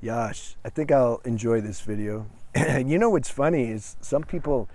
Yash, I think I'll enjoy this video. And you know what's funny is some people,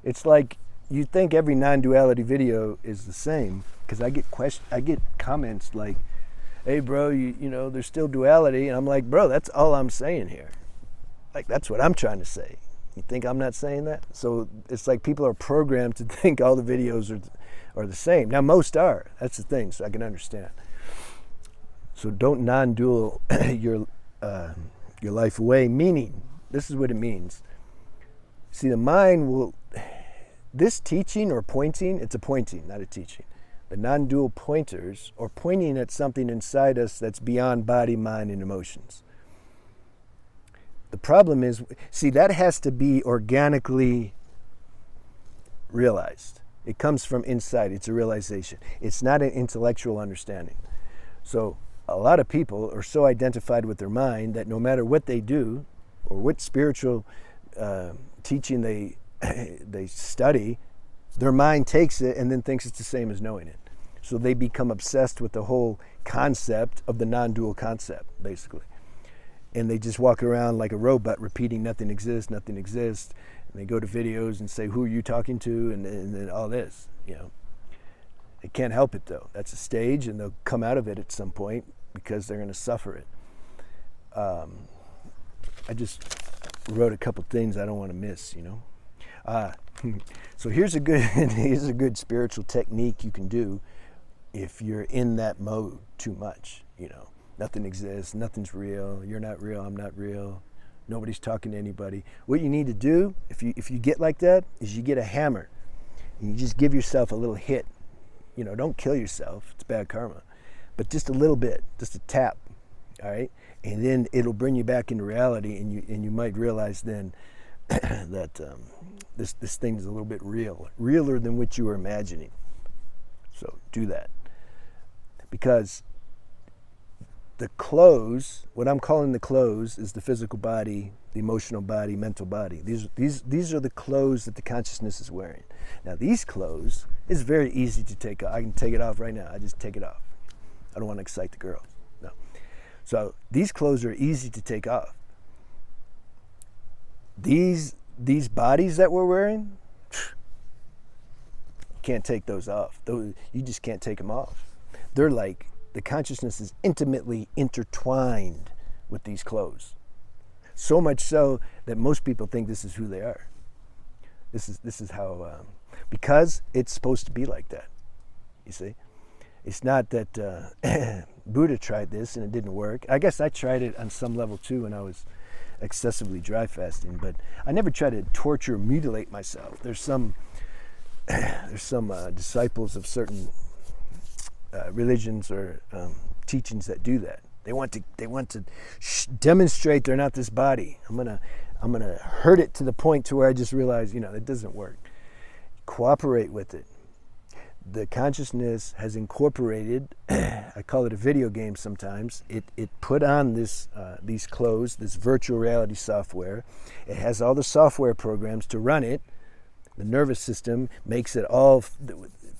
it's like you think every non-duality video is the same, because I get comments like, hey bro, you know, there's still duality, and I'm like, bro, that's all I'm saying here. Like, that's what I'm trying to say. You think I'm not saying that? So it's like people are programmed to think all the videos are the same. Now most are. That's the thing, so I can understand. So don't non-dual your life away, meaning, this is what it means. See, the mind will, this teaching or pointing, it's a pointing, not a teaching. The non-dual pointers are pointing at something inside us that's beyond body, mind, and emotions. The problem is, see, that has to be organically realized. It comes from inside. It's a realization. It's not an intellectual understanding. So a lot of people are so identified with their mind that no matter what they do or what spiritual teaching they study, their mind takes it and then thinks it's the same as knowing it. So they become obsessed with the whole concept of the non-dual concept, basically. And they just walk around like a robot repeating nothing exists, nothing exists. And they go to videos and say, who are you talking to? And then all this, you know. They can't help it though. That's a stage, and they'll come out of it at some point because they're going to suffer it. I just wrote a couple things I don't want to miss, you know. So here's a good spiritual technique you can do if you're in that mode too much, you know. Nothing exists, nothing's real, you're not real, I'm not real, nobody's talking to anybody. What you need to do, if you get like that, is you get a hammer and you just give yourself a little hit. You know, don't kill yourself, it's bad karma, but just a little bit, just a tap, all right? And then it'll bring you back into reality, and you might realize then that this thing is a little bit realer than what you were imagining. So do that. Because the clothes, what I'm calling the clothes, is the physical body, the emotional body, mental body. These are the clothes that the consciousness is wearing. Now these clothes is very easy to take off. I can take it off right now. I just take it off. I don't want to excite the girls. No. So these clothes are easy to take off. These bodies that we're wearing, you can't take those off. You just can't take them off. They're like, the consciousness is intimately intertwined with these clothes. So much so that most people think this is who they are. This is how, because it's supposed to be like that, you see. It's not that Buddha tried this and it didn't work. I guess I tried it on some level too when I was excessively dry fasting, but I never tried to torture or mutilate myself. There's some disciples of certain religions or teachings that do that. They want to demonstrate they're not this body. I'm gonna hurt it to the point to where I just realize, you know, it doesn't work. Cooperate with it. The consciousness has incorporated, I call it a video game sometimes, it put on these clothes, this virtual reality software. It has all the software programs to run it. The nervous system makes it all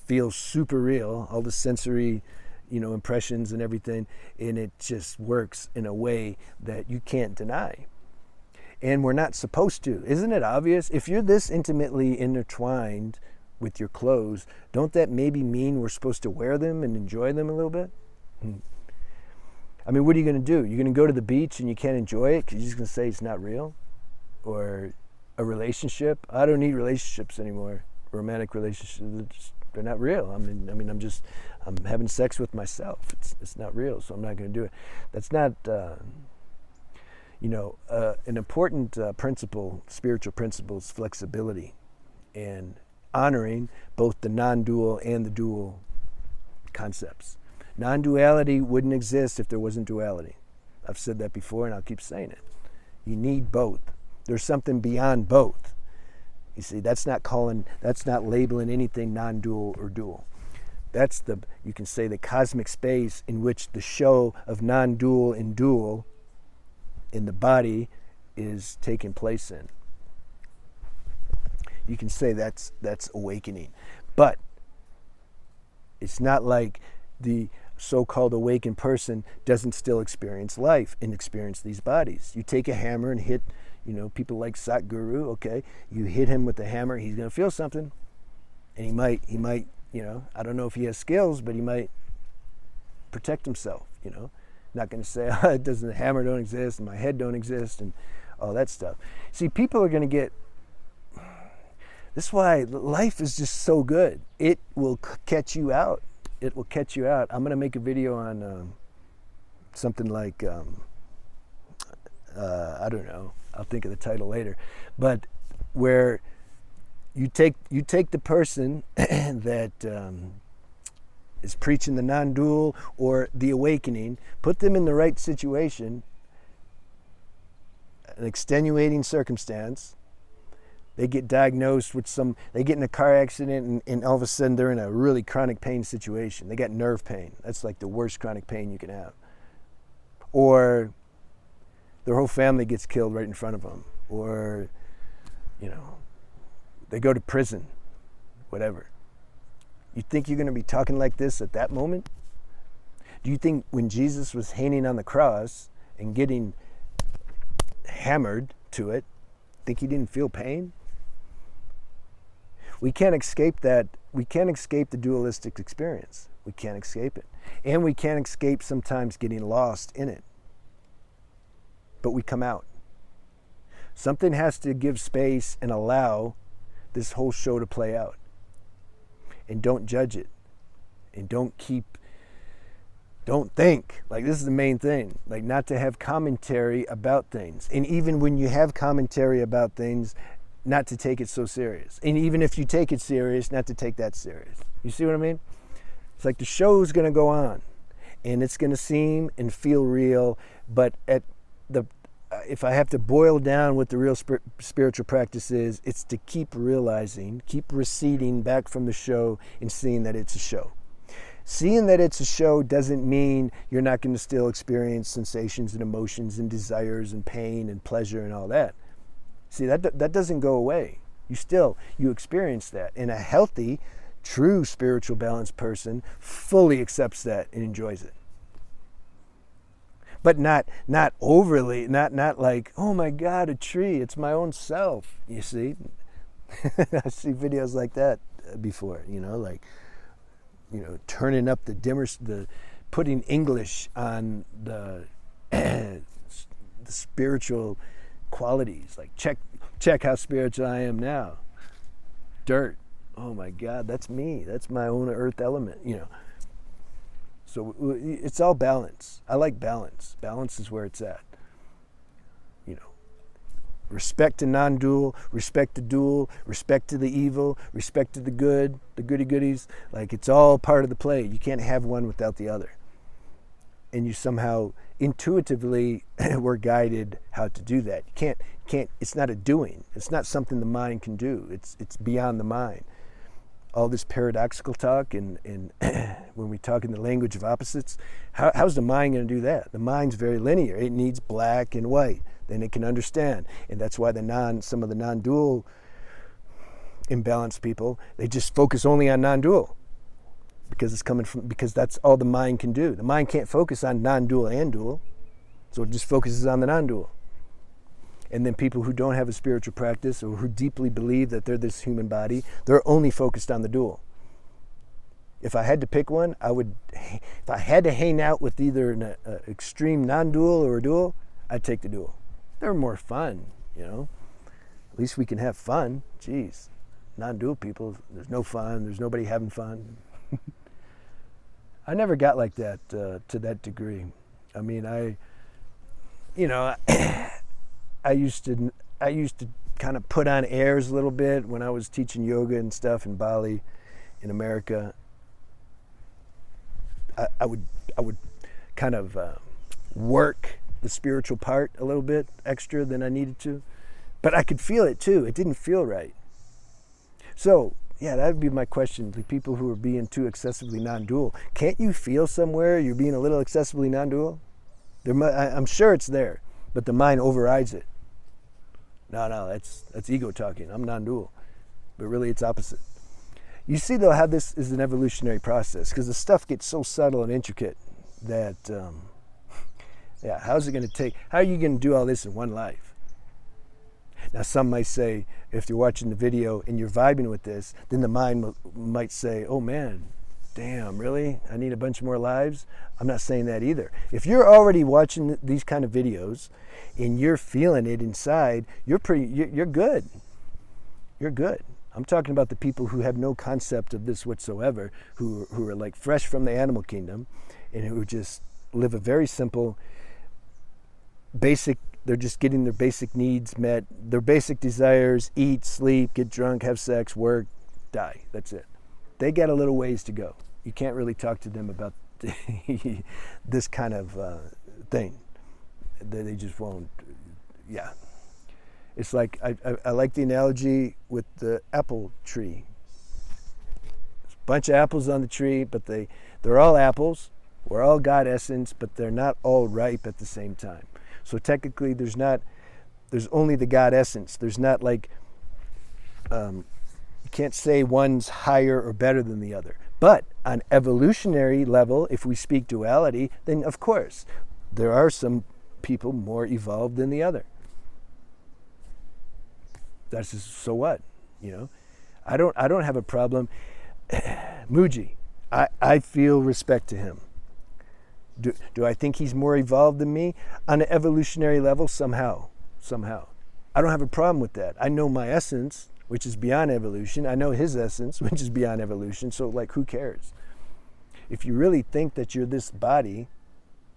feels super real, all the sensory, you know, impressions and everything, and it just works in a way that you can't deny. And we're not supposed to. Isn't it obvious? If you're this intimately intertwined with your clothes, don't that maybe mean we're supposed to wear them and enjoy them a little bit? I mean, what are you going to do? You're going to go to the beach and you can't enjoy it because you're just going to say it's not real? Or a relationship? I don't need relationships anymore. Romantic relationships, they're not real. I mean, I'm having sex with myself. It's not real, so I'm not going to do it. That's not, an important principle, spiritual principle, is flexibility and honoring both the non-dual and the dual concepts. Non-duality wouldn't exist if there wasn't duality. I've said that before, and I'll keep saying it. You need both. There's something beyond both. You see, that's not labeling anything non-dual or dual. That's you can say, the cosmic space in which the show of non-dual and dual in the body is taking place in. You can say that's awakening. But it's not like so-called awakened person doesn't still experience life and experience these bodies. You take a hammer and hit, people like Satguru, okay, you hit him with the hammer, he's going to feel something. And he might, I don't know if he has skills, but he might protect himself, Not going to say, the hammer don't exist and my head don't exist and all that stuff. See, people are going to get, this is why life is just so good. It will catch you out. It will catch you out. I'm going to make a video on something like, I don't know, I'll think of the title later, but where you take the person that is preaching the non-dual or the awakening, put them in the right situation, an extenuating circumstance. They get diagnosed with they get in a car accident and all of a sudden they're in a really chronic pain situation. They got nerve pain. That's like the worst chronic pain you can have. Or their whole family gets killed right in front of them. Or, they go to prison, whatever. You think you're going to be talking like this at that moment? Do you think when Jesus was hanging on the cross and getting hammered to it, think he didn't feel pain? We can't escape that. We can't escape the dualistic experience. We can't escape it. And we can't escape sometimes getting lost in it. But we come out. Something has to give space and allow this whole show to play out. And don't judge it. And don't think. Like, this is the main thing. Like, not to have commentary about things. And even when you have commentary about things, not to take it so serious. And even if you take it serious, not to take that serious. You see what I mean? It's like the show's going to go on. And it's going to seem and feel real. But if I have to boil down what the real spiritual practice is, it's to keep realizing, keep receding back from the show and seeing that it's a show. Seeing that it's a show doesn't mean you're not going to still experience sensations and emotions and desires and pain and pleasure and all that. See, that doesn't go away. You experience that. And a healthy, true spiritual balanced person fully accepts that and enjoys it. But not overly, not like, oh my God, a tree, it's my own self, you see. I see videos like that before, turning up the dimmers, putting English on the spiritual qualities, like check how spiritual I am now. Dirt, oh my God, that's me, that's my own earth element, So it's all balance. I like balance. Balance is where it's at. Respect to non-dual, respect to dual, respect to the evil, respect to the good, the goody-goodies. Like, it's all part of the play. You can't have one without the other. And you somehow intuitively were guided how to do that. You can't, it's not a doing. It's not something the mind can do. It's beyond the mind. All this paradoxical talk and when we talk in the language of opposites, how's the mind going to do that? The mind's very linear. It needs black and white. Then it can understand. And that's why some of the non-dual imbalanced people, they just focus only on non-dual. Because that's all the mind can do. The mind can't focus on non-dual and dual. So it just focuses on the non-dual. And then people who don't have a spiritual practice or who deeply believe that they're this human body, they're only focused on the dual. If I had to pick one, if I had to hang out with either an extreme non-dual or a dual, I'd take the dual. They're more fun, At least we can have fun. Jeez, non-dual people, there's no fun. There's nobody having fun. I never got like that to that degree. I mean, I used to kind of put on airs a little bit when I was teaching yoga and stuff in Bali, in America. I would kind of work the spiritual part a little bit extra than I needed to, but I could feel it too. It didn't feel right. So yeah, that would be my question to people who are being too excessively non-dual. Can't you feel somewhere you're being a little excessively non-dual? I'm sure it's there, but the mind overrides it. No, that's ego talking. I'm non-dual. But really it's opposite. You see, though, how this is an evolutionary process, because the stuff gets so subtle and intricate that, yeah, how are you going to do all this in one life? Now, some might say, if you're watching the video and you're vibing with this, then the mind might say, oh man, damn, really? I need a bunch more lives? I'm not saying that either. If you're already watching these kind of videos and you're feeling it inside, you're good. You're good. I'm talking about the people who have no concept of this whatsoever, who are like fresh from the animal kingdom and who just live a very simple, basic, they're just getting their basic needs met, their basic desires, eat, sleep, get drunk, have sex, work, die. That's it. They got a little ways to go. You can't really talk to them about this kind of thing. They just won't, yeah. It's like, I like the analogy with the apple tree. There's a bunch of apples on the tree, but they're all apples. We're all God essence, but they're not all ripe at the same time. So technically there's only the God essence. There's not like, you can't say one's higher or better than the other. But on evolutionary level, if we speak duality, then of course, there are some people more evolved than the other. That's just, so what, you know? I don't have a problem. Muji, I feel respect to him. Do I think he's more evolved than me? On an evolutionary level, somehow. I don't have a problem with that. I know my essence, which is beyond evolution. I know his essence, which is beyond evolution. So like, who cares? If you really think that you're this body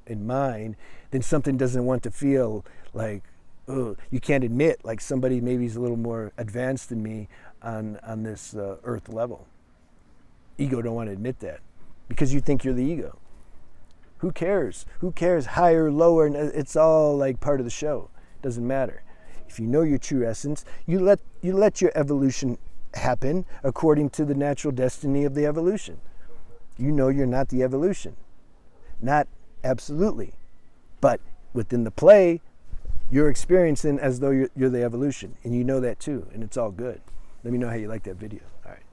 and mind, then something doesn't want to feel like, oh, you can't admit like somebody maybe is a little more advanced than me on this earth level. Ego don't want to admit that because you think you're the ego. Who cares? Who cares? Higher, lower, it's all like part of the show. Doesn't matter. If you know your true essence, you let your evolution happen according to the natural destiny of the evolution. You know you're not the evolution. Not absolutely. But within the play, you're experiencing as though you're the evolution. And you know that too. And it's all good. Let me know how you like that video. All right.